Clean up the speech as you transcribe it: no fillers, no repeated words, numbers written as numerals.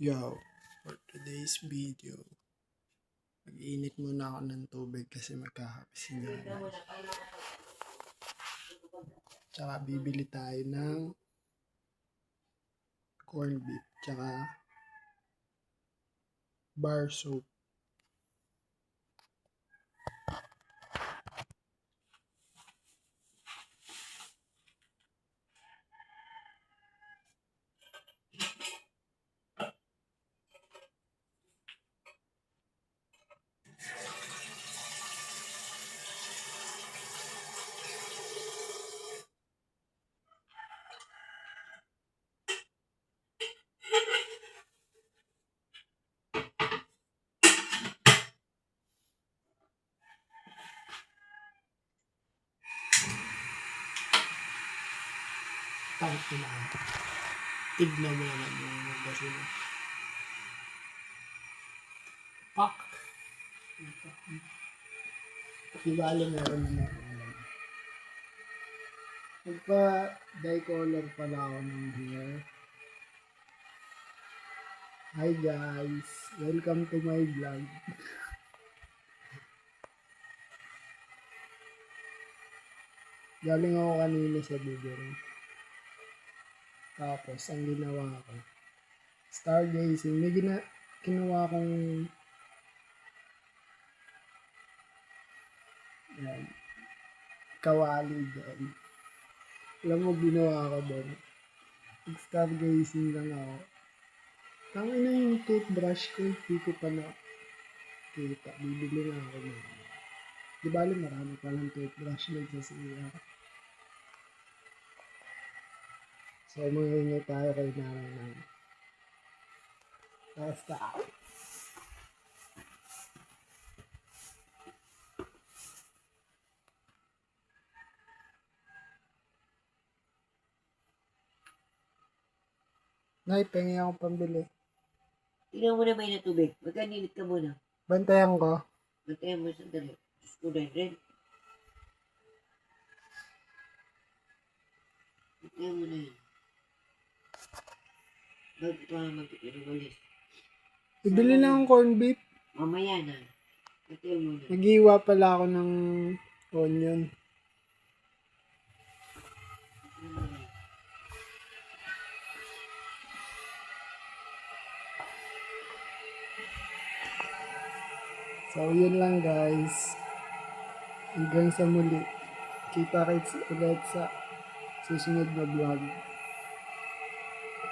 Yo, for today's video, mag-iinit muna ako ng tubig kasi magkakape na. Tsaka bibili tayo ng corned beef, tsaka bar soap. Tangin na. Tignan mo naman yung basura. Pak! Di bali meron naman. Magpa-dye color pala ako ng hair. Hi guys! Welcome to my vlog. Galing ako kanina sa bibiro. Tapos, ang ginawa ko, stargazing. May kinuha kong yan, kawali doon. Alam mo, ginawa ko doon. Stargazing lang ako. Tangin na yung toothbrush ko, hindi ko pa na kita. Bibili na ako na. Di bali marami palang toothbrush doon sa siya. So, mga tayo kay nanay namin. Basta ako. Nay, pengi ako pambili. Tingnan mo na may na tubig. Magkaninit ka muna. Bantayan ko. Bantayan mo sandali. Skuday rin. Bantayan mo na yun. Mag-walis. Ibili na akong corned beef. Mamaya na. Bantayan mo na. Nag-iwa pala ako ng onion. So, yun lang guys. Hanggang sa muli. Kita kits ulit sa susunod na vlog.